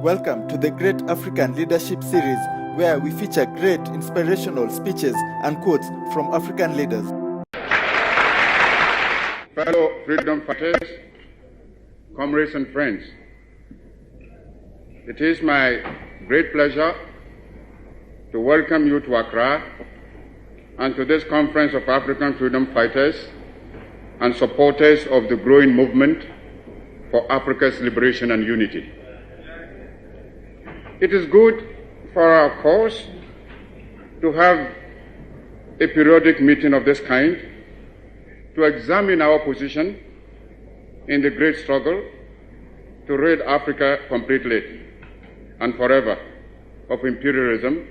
Welcome to the Great African Leadership Series, where we feature great inspirational speeches and quotes from African leaders. Fellow freedom fighters, comrades and friends, it is my great pleasure to welcome you to Accra and to this conference of African freedom fighters and supporters of the growing movement for Africa's liberation and unity. It is good for our cause to have a periodic meeting of this kind to examine our position in the great struggle to rid Africa completely and forever of imperialism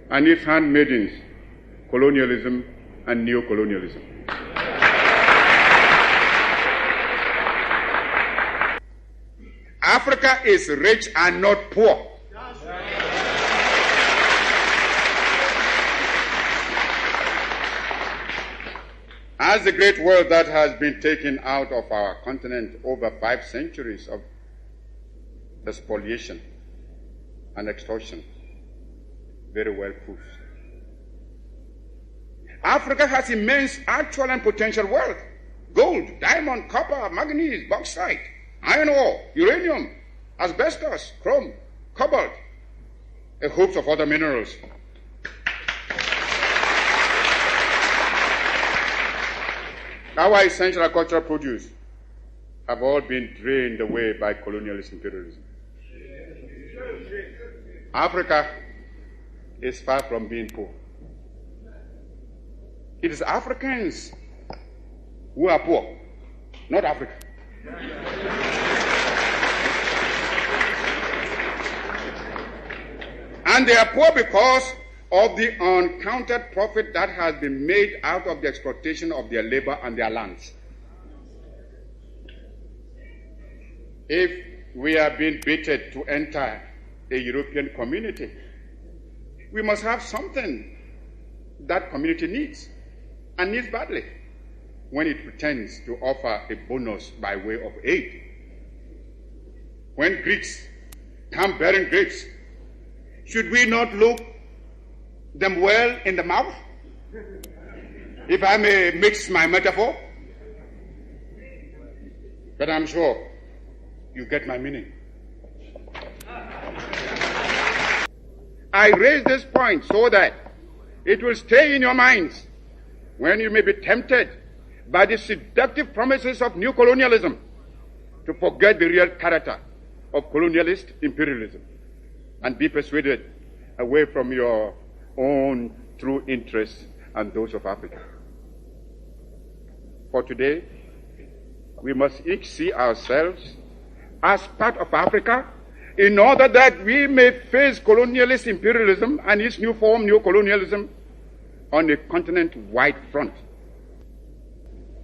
and its handmaidens, colonialism and neocolonialism. Africa is rich and not poor. As the great wealth that has been taken out of our continent over 5 centuries of spoliation and extortion very well proves. Africa has immense actual and potential wealth: gold, diamond, copper, manganese, bauxite, iron ore, uranium, asbestos, chrome, cobalt, a host of other minerals. Our essential agricultural produce have all been drained away by colonialist imperialism. Africa is far from being poor. It is Africans who are poor, not Africa. And they are poor because of the uncounted profit that has been made out of the exploitation of their labor and their lands. If we are being baited to enter a European community, we must have something that community needs, and needs badly, when it pretends to offer a bonus by way of aid. When Greeks come bearing grapes, should we not look them well in the mouth, if I may mix my metaphor? But I'm sure you get my meaning. I raise this point so that it will stay in your minds when you may be tempted by the seductive promises of new colonialism to forget the real character of colonialist imperialism and be persuaded away from your own true interests and those of Africa. For today, we must each see ourselves as part of Africa in order that we may face colonialist imperialism and its new form, neocolonialism, on a continent-wide front.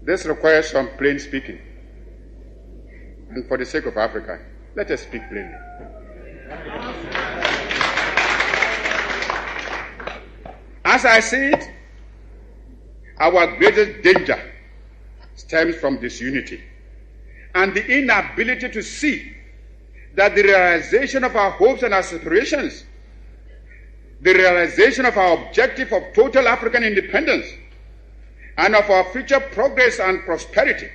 This requires some plain speaking. And for the sake of Africa, let us speak plainly. As I see it, our greatest danger stems from disunity and the inability to see that the realization of our hopes and aspirations, the realization of our objective of total African independence, and of our future progress and prosperity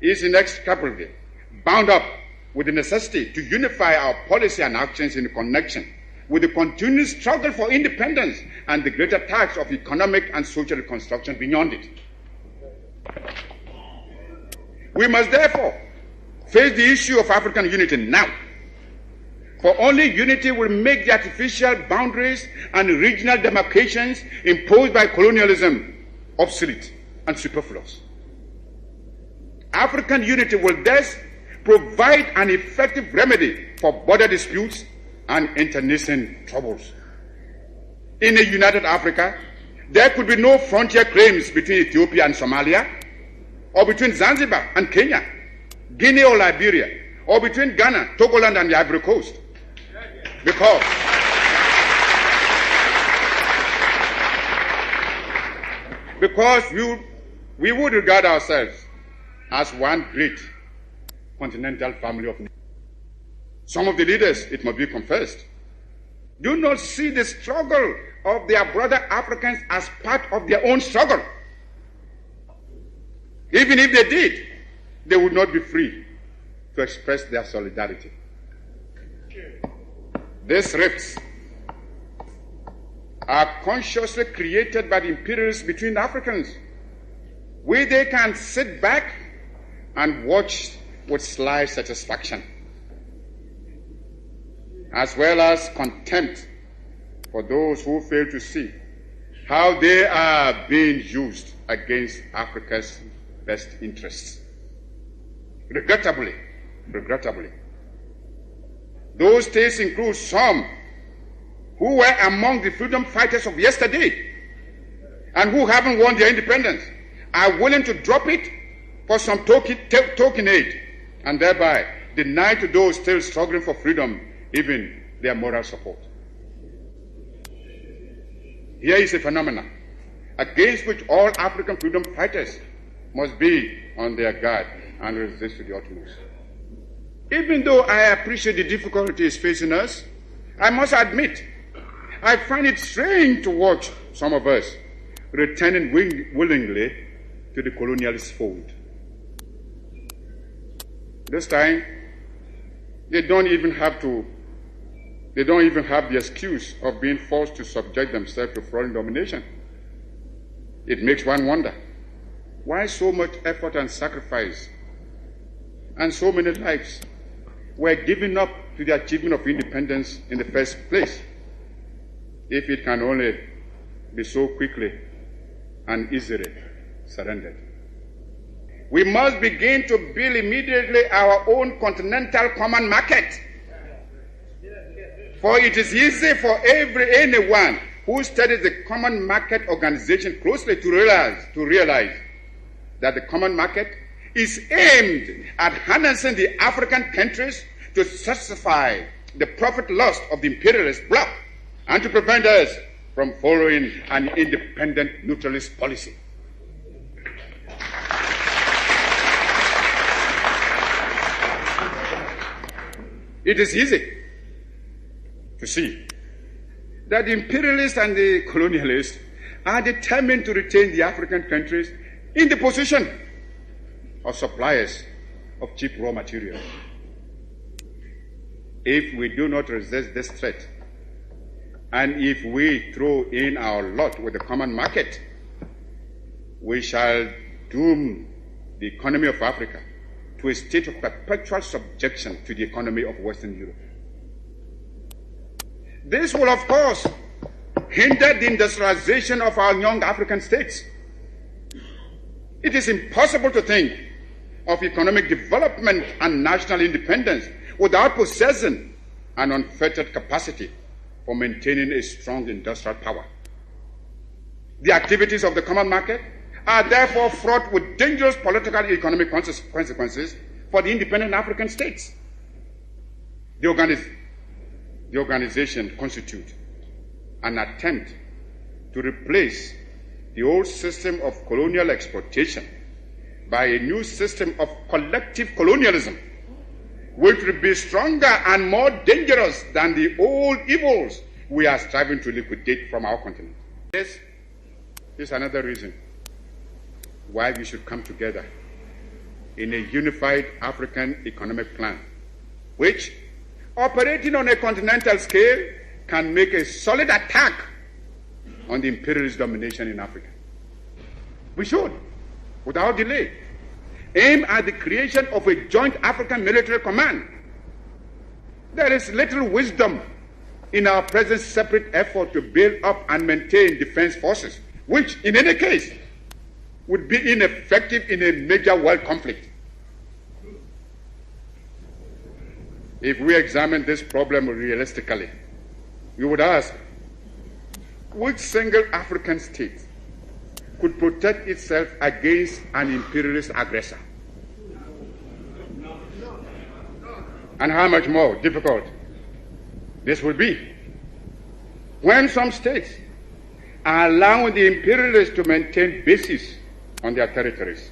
is inextricably bound up with the necessity to unify our policy and actions in connection with the continued struggle for independence and the greater task of economic and social reconstruction beyond it. We must therefore face the issue of African unity now, for only unity will make the artificial boundaries and regional demarcations imposed by colonialism obsolete and superfluous. African unity will thus provide an effective remedy for border disputes and internecine troubles. In a united Africa, there could be no frontier claims between Ethiopia and Somalia, or between Zanzibar and Kenya, Guinea or Liberia, or between Ghana, Togoland and the Ivory Coast. Because we would regard ourselves as one great continental family of nations. Some of the leaders, it must be confessed, do not see the struggle of their brother Africans as part of their own struggle. Even if they did, they would not be free to express their solidarity. These rifts are consciously created by the imperialists between Africans, where they can sit back and watch with sly satisfaction, as well as contempt for those who fail to see how they are being used against Africa's best interests. Regrettably, those states include some who were among the freedom fighters of yesterday and who haven't won their independence, are willing to drop it for some token aid, and thereby deny to those still struggling for freedom even their moral support. Here is a phenomenon against which all African freedom fighters must be on their guard and resist to the utmost. Even though I appreciate the difficulties facing us, I must admit, I find it strange to watch some of us returning willingly to the colonialist fold. This time, they don't even have the excuse of being forced to subject themselves to foreign domination. It makes one wonder, why so much effort and sacrifice and so many lives were given up to the achievement of independence in the first place, if it can only be so quickly and easily surrendered. We must begin to build immediately our own continental common market. For it is easy for anyone who studies the common market organization closely to realize that the common market is aimed at harnessing the African countries to satisfy the profit lust of the imperialist bloc and to prevent us from following an independent neutralist policy. It is easy to see that the imperialists and the colonialists are determined to retain the African countries in the position of suppliers of cheap raw materials. If we do not resist this threat, and if we throw in our lot with the common market, we shall doom the economy of Africa to a state of perpetual subjection to the economy of Western Europe. This will, of course, hinder the industrialization of our young African states. It is impossible to think of economic development and national independence without possessing an unfettered capacity for maintaining a strong industrial power. The activities of the common market are therefore fraught with dangerous political and economic consequences for the independent African states. The organization constitutes an attempt to replace the old system of colonial exploitation by a new system of collective colonialism, which will be stronger and more dangerous than the old evils we are striving to liquidate from our continent. This is another reason why we should come together in a unified African economic plan, which, operating on a continental scale, can make a solid attack on the imperialist domination in Africa. We should, without delay, aim at the creation of a joint African military command. There is little wisdom in our present separate effort to build up and maintain defense forces, which, in any case, would be ineffective in a major world conflict. If we examine this problem realistically, we would ask, which single African state could protect itself against an imperialist aggressor? And how much more difficult this would be when some states are allowing the imperialists to maintain bases on their territories.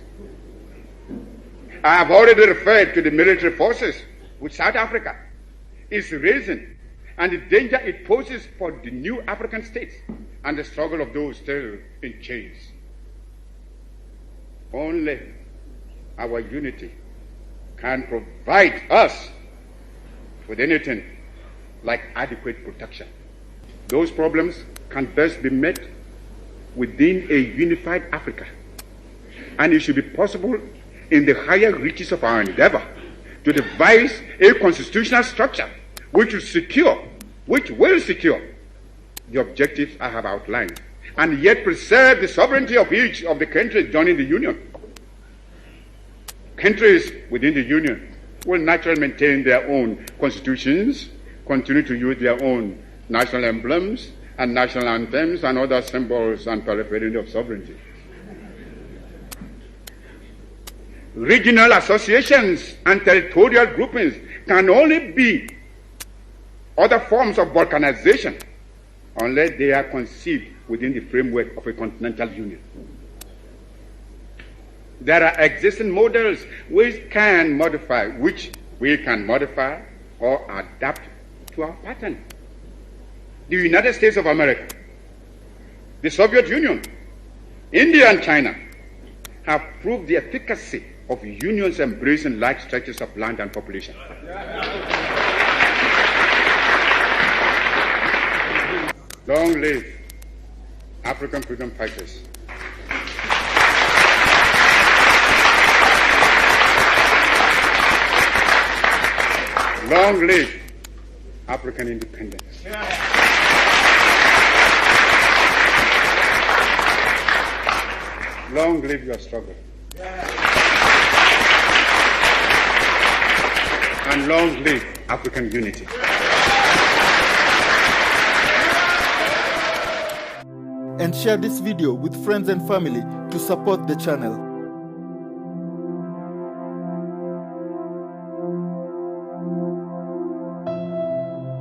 I have already referred to the military forces with South Africa is raising and the danger it poses for the new African states and the struggle of those still in chains. Only our unity can provide us with anything like adequate protection. Those problems can best be met within a unified Africa, and it should be possible in the higher reaches of our endeavor to devise a constitutional structure which will secure the objectives I have outlined, and yet preserve the sovereignty of each of the countries joining the Union. Countries within the Union will naturally maintain their own constitutions, continue to use their own national emblems and national anthems and other symbols and paraphernalia of sovereignty. Regional associations and territorial groupings can only be other forms of balkanization unless they are conceived within the framework of a continental union. There are existing models which we can modify or adapt to our pattern. The United States of America, the Soviet Union, India and China have proved the efficacy of unions embracing large stretches of land and population. Long live African freedom fighters. Long live African independence. Long live your struggle. And long live African unity. And share this video with friends and family to support the channel.